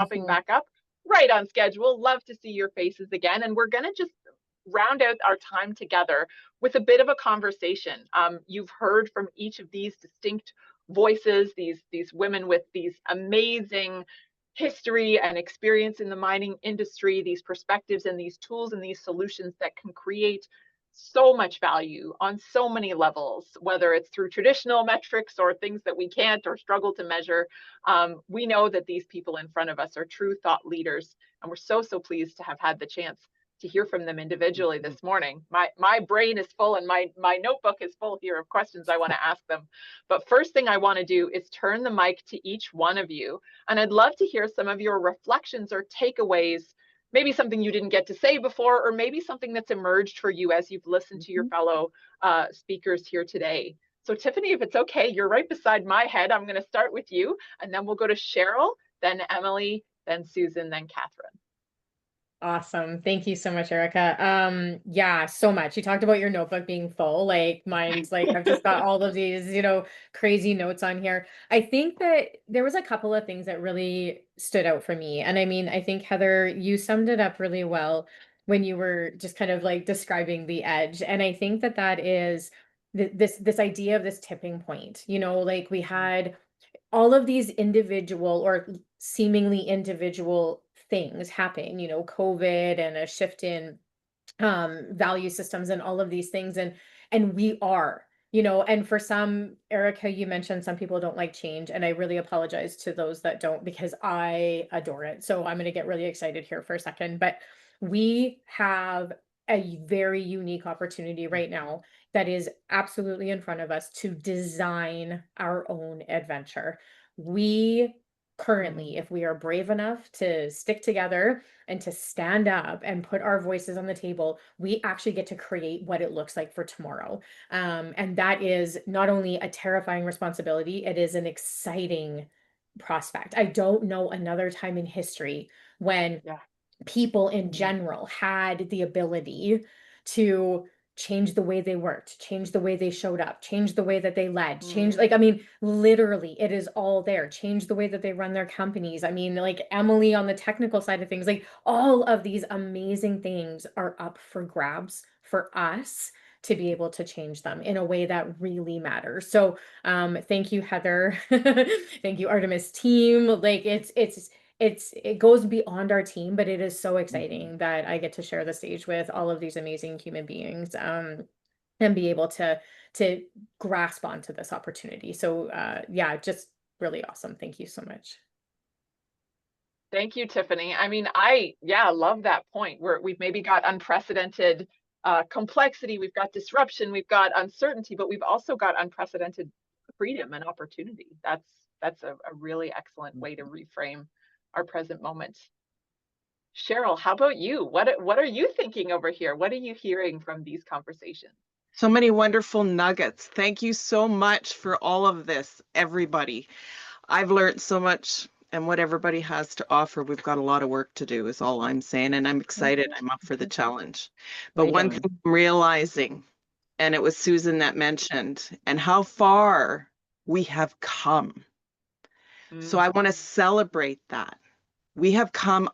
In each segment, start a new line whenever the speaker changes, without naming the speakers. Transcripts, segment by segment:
popping back up right on schedule. Love to see your faces again. And we're going to just round out our time together with a bit of a conversation. You've heard from each of these distinct voices, these women with these amazing history and experience in the mining industry, these perspectives and these tools and these solutions that can create so much value on so many levels, whether it's through traditional metrics or things that we can't or struggle to measure. We know that these people in front of us are true thought leaders, and we're so pleased to have had the chance to hear from them individually this morning. My brain is full and my notebook is full here of questions I want to ask them. But first thing I want to do is turn the mic to each one of you. And I'd love to hear some of your reflections or takeaways, maybe something you didn't get to say before, or maybe something that's emerged for you as you've listened to your fellow speakers here today. So Tiffany, if it's okay, you're right beside my head. I'm going to start with you, and then we'll go to Cheryl, then Emily, then Susan, then Catherine.
Awesome. Thank you so much, Erica. Yeah, so much. You talked about your notebook being full. Like mine's like I've just got all of these, crazy notes on here. I think that there was a couple of things that really stood out for me. And I mean, I think Heather, you summed it up really well when you were just kind of like describing the edge. And I think that that is this idea of this tipping point. Like we had all of these individual or seemingly individual things happen, COVID and a shift in value systems and all of these things. And we are, and for some, Erica, you mentioned some people don't like change. And I really apologize to those that don't, because I adore it. So I'm going to get really excited here for a second. But we have a very unique opportunity right now that is absolutely in front of us to design our own adventure. We currently, if we are brave enough to stick together and to stand up and put our voices on the table, we actually get to create what it looks like for tomorrow. And that is not only a terrifying responsibility, it is an exciting prospect. I don't know another time in history when people in general had the ability to change the way they worked, change the way they showed up, change the way that they led, change, like, I mean, literally, it is all there. Change the way that they run their companies. I mean, like Emily on the technical side of things, like all of these amazing things are up for grabs for us to be able to change them in a way that really matters. So thank you, Heather. Thank you, Artemis team. Like it goes beyond our team, but it is so exciting that I get to share the stage with all of these amazing human beings, and be able to grasp onto this opportunity. So yeah, just really awesome. Thank you so much.
Thank you, Tiffany. I mean, I love that point where we've maybe got unprecedented complexity, we've got disruption, we've got uncertainty, but we've also got unprecedented freedom and opportunity. That's a really excellent way to reframe our present moment. Cheryl, how about you? What are you thinking over here? What are you hearing from these conversations?
So many wonderful nuggets. Thank you so much for all of this, everybody. I've learned so much, and what everybody has to offer, we've got a lot of work to do, is all I'm saying. And I'm excited. I'm up for the challenge. But one thing I'm realizing, and it was Susan that mentioned, and how far we have come. So I want to celebrate that. We have come,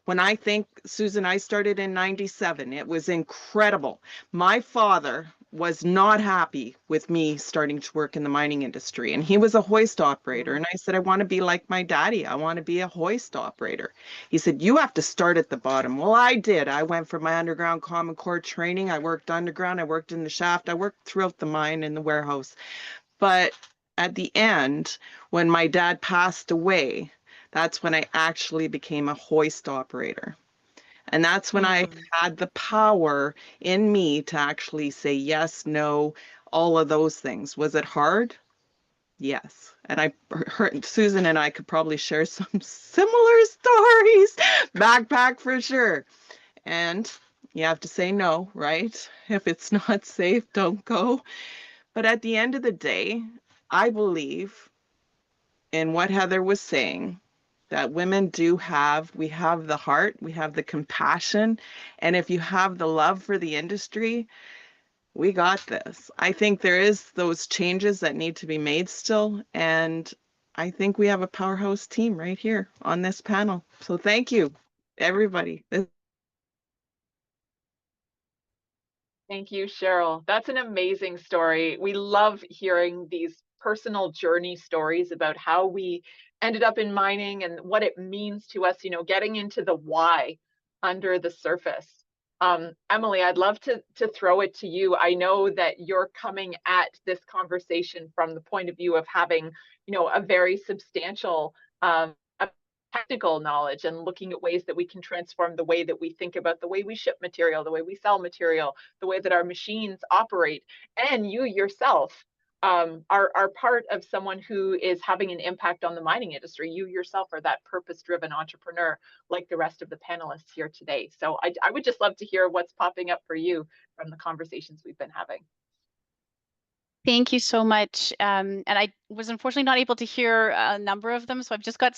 when I think, Susan, I started in 97. It was incredible. My father was not happy with me starting to work in the mining industry, and he was a hoist operator. And I said, I want to be like my daddy. I want to be a hoist operator. He said, you have to start at the bottom. Well, I did. I went for my underground Common Core training. I worked underground. I worked in the shaft. I worked throughout the mine in the warehouse. But at the end, when my dad passed away, that's when I actually became a hoist operator. And that's when I had the power in me to actually say yes, no, all of those things. Was it hard? Yes. And I heard Susan and I could probably share some similar stories. Backpack for sure. And you have to say no, right? If it's not safe, don't go. But at the end of the day, I believe in what Heather was saying, that women do have, we have the heart, we have the compassion, and if you have the love for the industry, we got this. I think there is those changes that need to be made still, and I think we have a powerhouse team right here on this panel. So thank you, everybody.
Thank you, Cheryl. That's an amazing story. We love hearing these personal journey stories about how we ended up in mining and what it means to us, you know, getting into the why under the surface. Emily, I'd love to throw it to you. I know that you're coming at this conversation from the point of view of having, you know, a very substantial technical knowledge and looking at ways that we can transform the way that we think about the way we ship material, the way we sell material, the way that our machines operate. And you yourself are part of someone who is having an impact on the mining industry. You yourself are that purpose-driven entrepreneur like the rest of the panelists here today. So I would just love to hear what's popping up for you from the conversations we've been having.
Thank you so much. And I was unfortunately not able to hear a number of them, so I've just got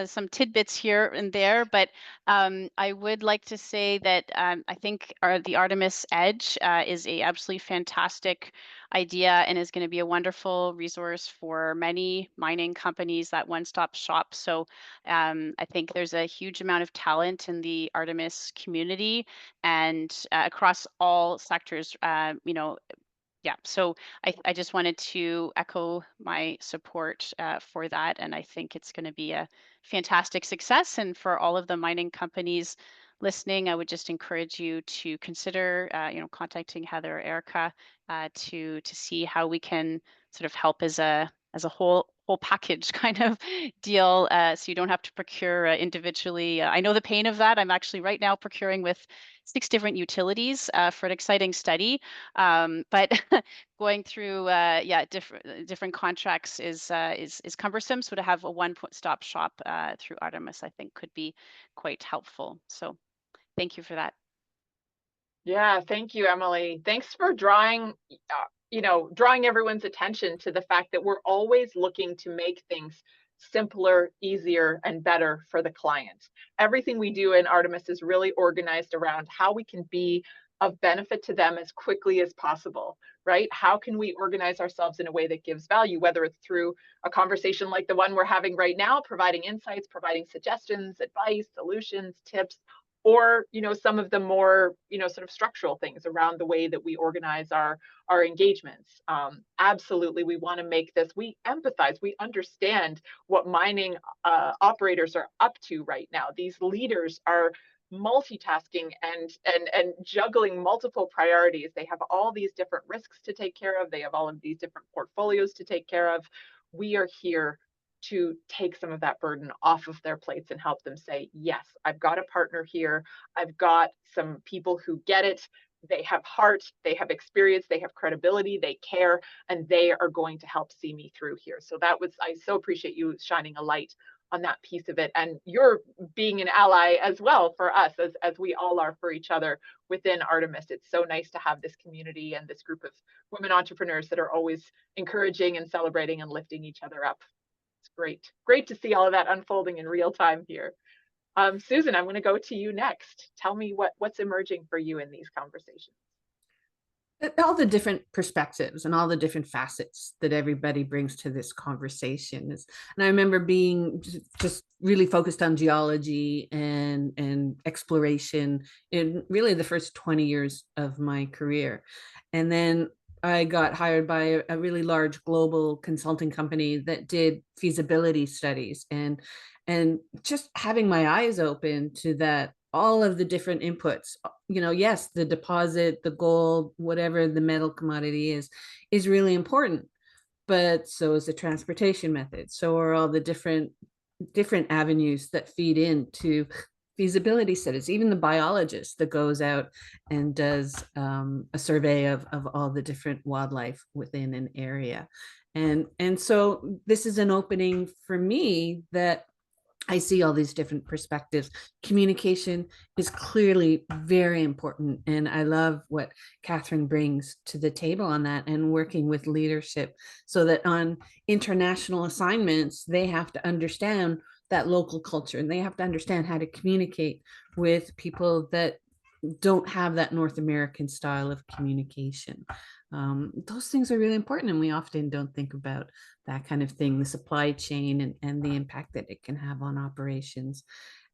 some tidbits here and there. But I would like to say that I think the Artemis Edge is a absolutely fantastic idea and is going to be a wonderful resource for many mining companies, that one-stop shop. So I think there's a huge amount of talent in the Artemis community and across all sectors, you know. Yeah, so I just wanted to echo my support for that. And I think it's going to be a fantastic success. And for all of the mining companies listening, I would just encourage you to consider, you know, contacting Heather or Erica to see how we can sort of help as a whole package kind of deal, so you don't have to procure individually. I know the pain of that. I'm actually right now procuring with 6 different utilities for an exciting study, but going through different contracts is cumbersome. So to have a one-stop shop through Artemis, I think could be quite helpful. So thank you for that.
Yeah, thank you, Emily. Thanks for drawing, you know, drawing everyone's attention to the fact that we're always looking to make things simpler, easier, and better for the client. Everything we do in Artemis is really organized around how we can be of benefit to them as quickly as possible, right? How can we organize ourselves in a way that gives value, whether it's through a conversation like the one we're having right now, providing insights, providing suggestions, advice, solutions, tips, or, you know, some of the more, you know, sort of structural things around the way that we organize our engagements. Absolutely, we want to make this, we empathize, we understand what mining operators are up to right now. These leaders are multitasking and juggling multiple priorities. They have all these different risks to take care of. They have all of these different portfolios to take care of. We are here to take some of that burden off of their plates and help them say, yes, I've got a partner here. I've got some people who get it. They have heart, they have experience, they have credibility, they care, and they are going to help see me through here. So that was, I so appreciate you shining a light on that piece of it. And you're being an ally as well for us, as we all are for each other within Artemis. It's so nice to have this community and this group of women entrepreneurs that are always encouraging and celebrating and lifting each other up. Great. Great to see all of that unfolding in real time here. Susan, I'm going to go to you next. Tell me what's emerging for you in these conversations.
All the different perspectives and all the different facets that everybody brings to this conversation is, and I remember being just really focused on geology and exploration in really the first 20 years of my career. And then I got hired by a really large global consulting company that did feasibility studies, and just having my eyes open to that, all of the different inputs, you know, yes, the deposit, the gold, whatever the metal commodity is really important, but so is the transportation method. So are all the different avenues that feed into feasibility studies, even the biologist that goes out and does a survey of all the different wildlife within an area. And so this is an opening for me that I see all these different perspectives. Communication is clearly very important. And I love what Catherine brings to the table on that, and working with leadership so that on international assignments, they have to understand that local culture, and they have to understand how to communicate with people that don't have that North American style of communication. Those things are really important, and we often don't think about that kind of thing, the supply chain and the impact that it can have on operations,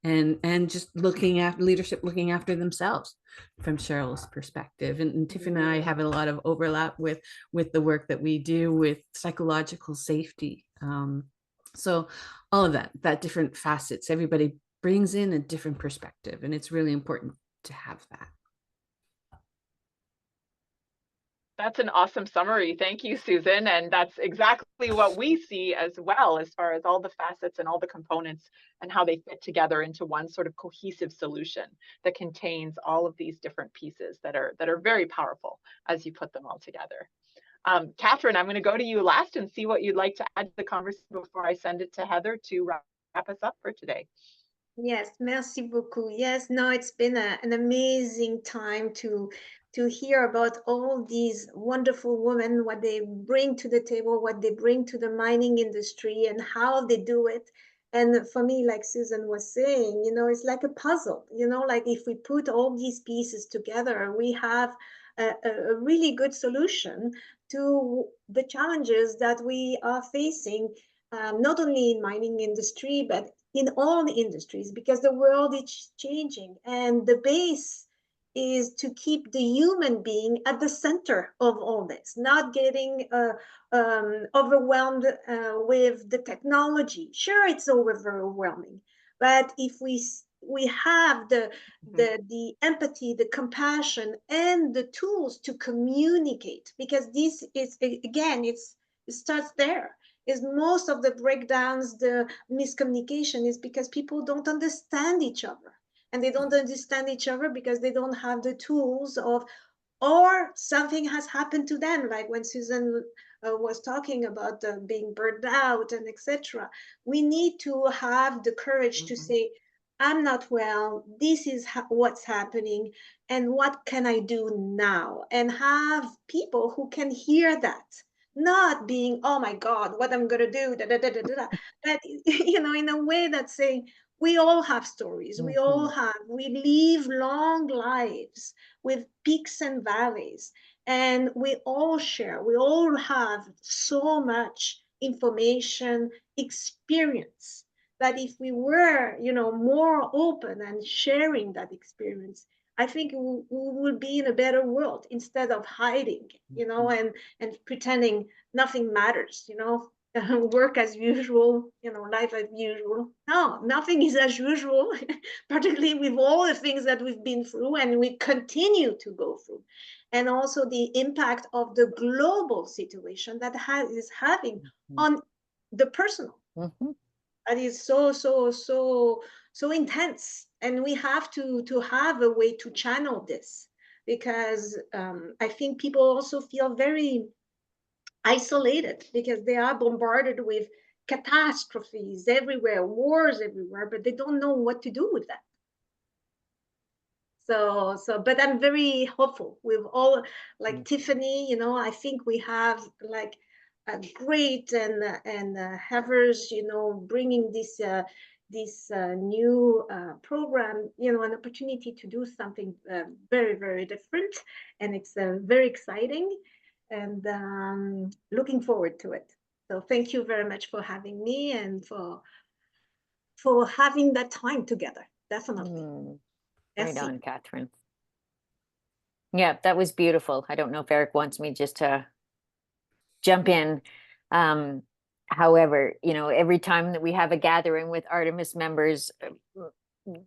and just looking after leadership, looking after themselves from Cheryl's perspective. And Tiffany and I have a lot of overlap with the work that we do with psychological safety. So all of that different facets, everybody brings in a different perspective, and it's really important to have that.
That's an awesome summary. Thank you, Susan. And that's exactly what we see as well, as far as all the facets and all the components and how they fit together into one sort of cohesive solution that contains all of these different pieces that are very powerful as you put them all together. Catherine, I'm going to go to you last and see what you'd like to add to the conversation before I send it to Heather to wrap us up for today.
Yes, merci beaucoup. Yes, no, it's been an amazing time to hear about all these wonderful women, what they bring to the table, what they bring to the mining industry, and how they do it. And for me, like Susan was saying, you know, it's like a puzzle, you know, like if we put all these pieces together, we have a really good solution to the challenges that we are facing, not only in mining industry, but in all the industries, because the world is changing, and the base is to keep the human being at the center of all this, not getting overwhelmed with the technology. Sure, it's overwhelming, but if we have the empathy, the compassion, and the tools to communicate, because this is, again, it starts there. Is most of the breakdowns, the miscommunication is because people don't understand each other, and they don't understand each other because they don't have the tools of, or something has happened to them, like when Susan was talking about being burned out and etc. We need to have the courage to say, I'm not well, this is what's happening, and what can I do now, and have people who can hear that, not being, oh my God, what I'm gonna do, da, da, da, da, da. But you know, in a way that saying, we all have stories, we live long lives with peaks and valleys, and we all share, we all have so much information, experience, that if we were, you know, more open and sharing that experience, I think we would be in a better world, instead of hiding, you know, and pretending nothing matters, you know, work as usual, you know, life as usual. No, nothing is as usual, particularly with all the things that we've been through and we continue to go through. And also the impact of the global situation that is having on the personal. That is so intense, and we have to have a way to channel this, because I think people also feel very isolated because they are bombarded with catastrophes everywhere, wars everywhere, but they don't know what to do with that. But I'm very hopeful with all, like Tiffany, you know, I think we have like a great and Heather's, you know, bringing this new program, you know, an opportunity to do something very, very different, and it's very exciting, and looking forward to it. So thank you very much for having me, and for having that time together. Definitely.
Right on, Catherine. Yeah, that was beautiful. I don't know if Eric wants me just to jump in. However, you know, every time that we have a gathering with Artemis members,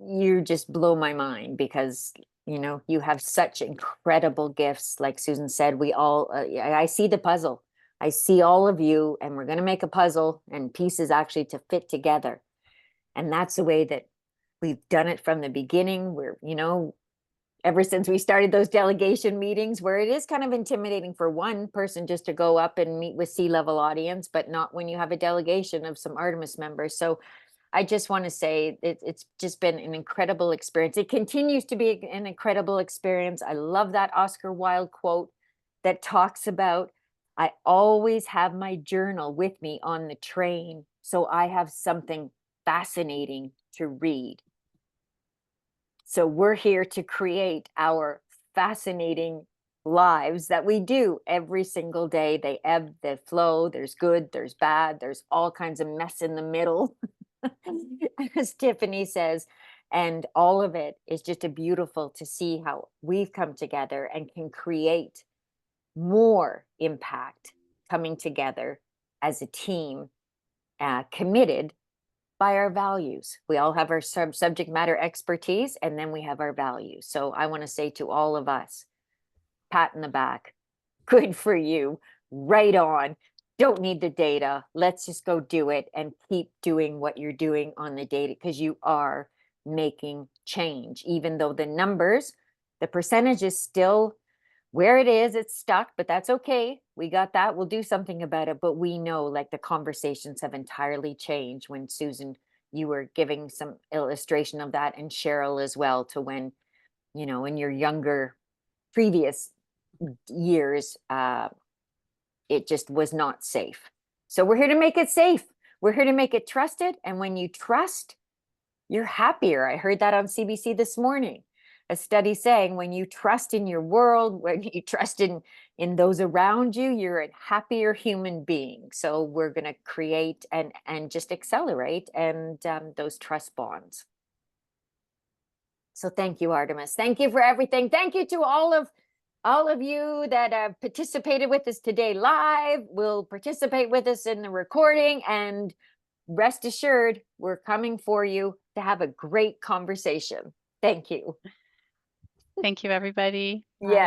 you just blow my mind, because, you know, you have such incredible gifts. Like Susan said, we all, I see the puzzle. I see all of you, and we're going to make a puzzle and pieces actually to fit together. And that's the way that we've done it from the beginning. We're, you know, ever since we started those delegation meetings, where it is kind of intimidating for one person just to go up and meet with C-level audience, but not when you have a delegation of some Artemis members. So I just want to say it's just been an incredible experience. It continues to be an incredible experience. I love that Oscar Wilde quote that talks about, I always have my journal with me on the train, so I have something fascinating to read. So we're here to create our fascinating lives that we do every single day. They ebb, they flow. There's good, there's bad, there's all kinds of mess in the middle, as Tiffany says. And all of it is just a beautiful to see how we've come together and can create more impact coming together as a team, committed by our values. We all have our subject matter expertise, and then we have our values. So I want to say to all of us, pat in the back, good for you, right on. Don't need the data. Let's just go do it and keep doing what you're doing on the data, because you are making change. Even though the numbers, the percentage is still where it is, it's stuck, but that's okay. We got that. We'll do something about it. But we know, like, the conversations have entirely changed when, Susan, you were giving some illustration of that, and Cheryl as well, to when, you know, in your younger previous years, it just was not safe. So we're here to make it safe. We're here to make it trusted. And when you trust, you're happier. I heard that on CBC this morning. A study saying when you trust in your world, when you trust in those around you, you're a happier human being. So we're going to create and just accelerate and those trust bonds. So thank you, Artemis. Thank you for everything. Thank you to all of you that have participated with us today live, will participate with us in the recording, and rest assured, we're coming for you to have a great conversation. Thank you.
Thank you, everybody.
Yeah.